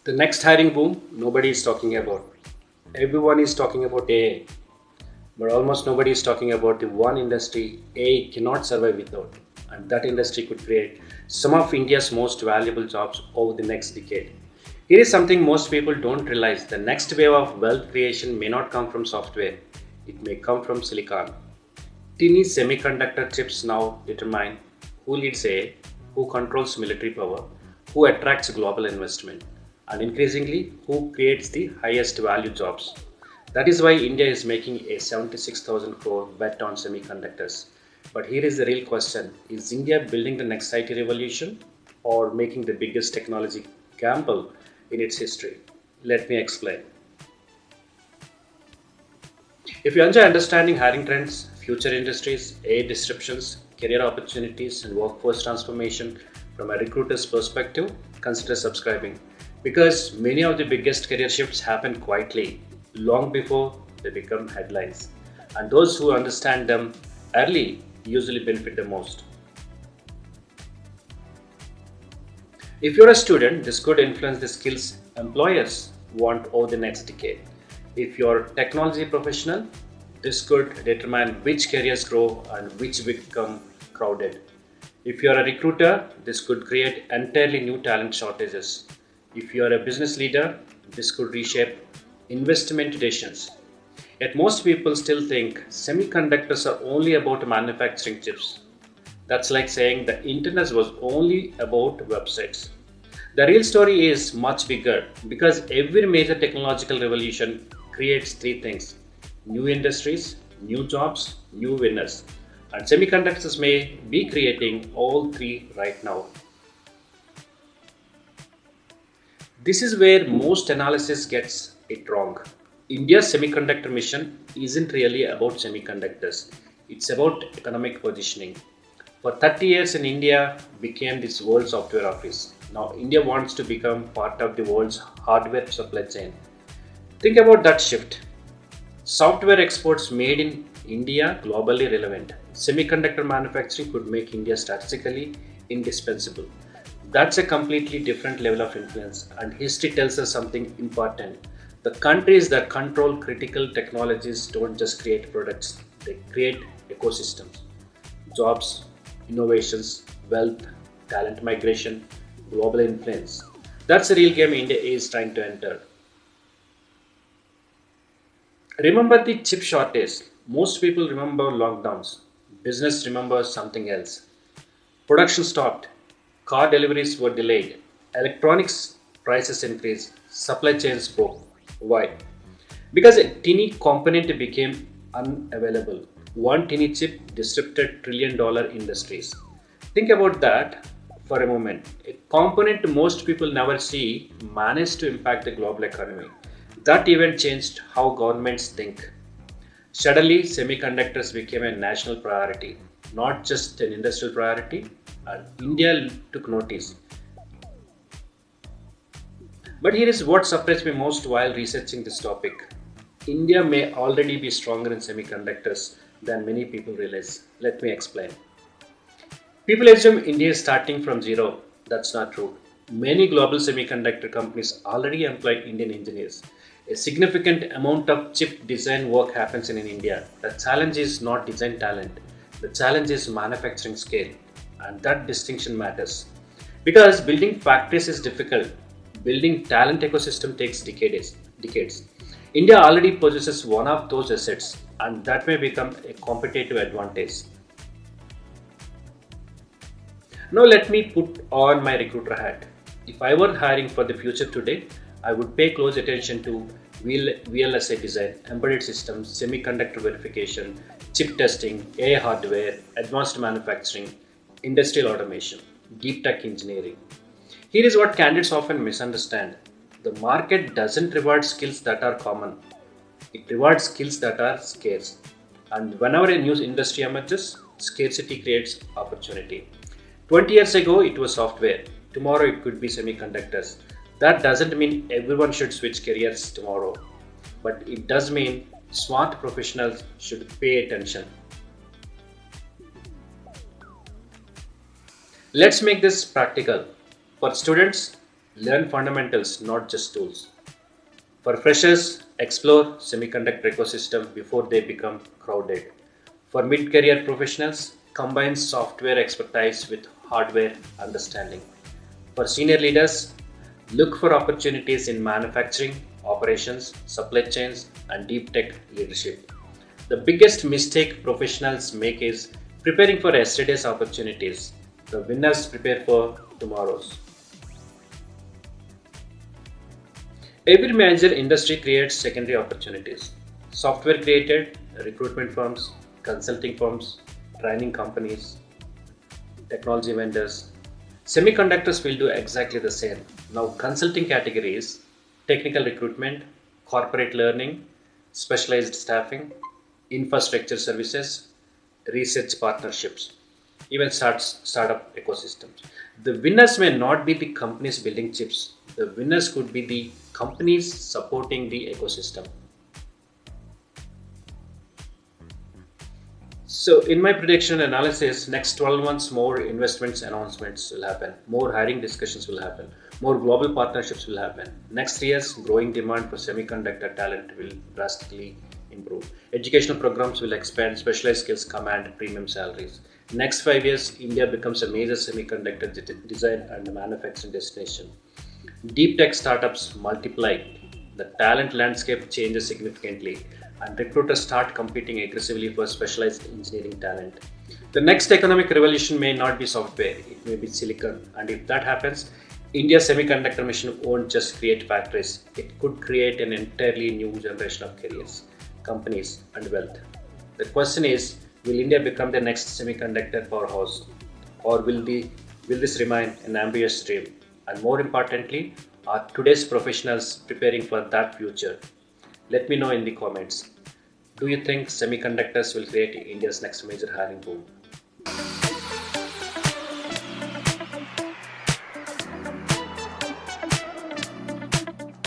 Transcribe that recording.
The next hiring boom, nobody is talking about. Everyone is talking about AI, but almost nobody is talking about the one industry AI cannot survive without. And that industry could create some of India's most valuable jobs over the next decade. Here is something most people don't realize: the next wave of wealth creation may not come from software, it may come from silicon. Tiny semiconductor chips now determine who leads AI, who controls military power, who attracts global investment, and increasingly who creates the highest value jobs. That is why India is making a 76,000 crore bet on semiconductors. But here is the real question: is India building the next IT revolution or making the biggest technology gamble in its history? Let me explain. If you enjoy understanding hiring trends, future industries, AI disruptions, career opportunities, and workforce transformation from a recruiter's perspective, consider subscribing. Because many of the biggest career shifts happen quietly, long before they become headlines. And those who understand them early usually benefit the most. If you're a student, this could influence the skills employers want over the next decade. If you're a technology professional, this could determine which careers grow and which become crowded. If you're a recruiter, this could create entirely new talent shortages. If you're a business leader, this could reshape investment decisions. Yet most people still think semiconductors are only about manufacturing chips. That's like saying the internet was only about websites. The real story is much bigger because every major technological revolution creates three things: new industries, new jobs, new winners. And semiconductors may be creating all three right now. This is where most analysis gets it wrong. India's semiconductor mission isn't really about semiconductors, it's about economic positioning. For 30 years in India became this world software office. Now India wants to become part of the world's hardware supply chain. Think about that shift. Software exports made in India globally relevant. Semiconductor manufacturing could make India strategically indispensable. That's a completely different level of influence, and history tells us something important. The countries that control critical technologies don't just create products, they create ecosystems, jobs, innovations, wealth, talent migration, global influence. That's the real game India is trying to enter. Remember the chip shortage. Most people remember lockdowns. Business remembers something else. Production stopped. Car deliveries were delayed. Electronics prices increased. Supply chains broke. Why? Because a teeny component became unavailable. One teeny chip disrupted trillion-dollar industries. Think about that for a moment. A component most people never see managed to impact the global economy. That event changed how governments think. Suddenly, semiconductors became a national priority, not just an industrial priority, and India took notice. But here is what surprised me most while researching this topic. India may already be stronger in semiconductors than many people realize. Let me explain. People assume India is starting from zero. That's not true. Many global semiconductor companies already employ Indian engineers. A significant amount of chip design work happens in India. The challenge is not design talent, the challenge is manufacturing scale. And that distinction matters. Because building factories is difficult, building talent ecosystem takes decades. India already possesses one of those assets, and that may become a competitive advantage. Now let me put on my recruiter hat. If I were hiring for the future today, I would pay close attention to VLSI design, embedded systems, semiconductor verification, chip testing, AI hardware, advanced manufacturing, industrial automation, deep tech engineering. Here is what candidates often misunderstand. The market doesn't reward skills that are common, it rewards skills that are scarce. And whenever a new industry emerges, scarcity creates opportunity. 20 years ago, it was software. Tomorrow, it could be semiconductors. That doesn't mean everyone should switch careers tomorrow, but it does mean smart professionals should pay attention. Let's make this practical. For students, Learn fundamentals, not just tools. For freshers, explore semiconductor ecosystem before they become crowded. For mid-career professionals, combine software expertise with hardware understanding. For senior leaders, look for opportunities in manufacturing, operations, supply chains, and deep tech leadership. The biggest mistake professionals make is preparing for yesterday's opportunities. The winners prepare for tomorrow's. Every major industry creates secondary opportunities. Software created, recruitment firms, consulting firms, training companies, technology vendors. Semiconductors will do exactly the same. Now, consulting categories, technical recruitment, corporate learning, specialized staffing, infrastructure services, research partnerships, even startup ecosystems. The winners may not be the companies building chips. The winners could be the companies supporting the ecosystem. So, in my prediction analysis, next 12 months, more investments announcements will happen, more hiring discussions will happen, more global partnerships will happen. Next 3 years, growing demand for semiconductor talent will drastically improve. Educational programs will expand, specialized skills command premium salaries. Next 5 years, India becomes a major semiconductor design and manufacturing destination. Deep tech startups multiply, the talent landscape changes significantly, and recruiters start competing aggressively for specialized engineering talent. The next economic revolution may not be software, it may be silicon. And if that happens, India's semiconductor mission won't just create factories, it could create an entirely new generation of careers, companies, and wealth. The question is, will India become the next semiconductor powerhouse? Or will this remain an ambitious dream? And more importantly, are today's professionals preparing for that future? Let me know in the comments. Do you think semiconductors will create India's next major hiring boom?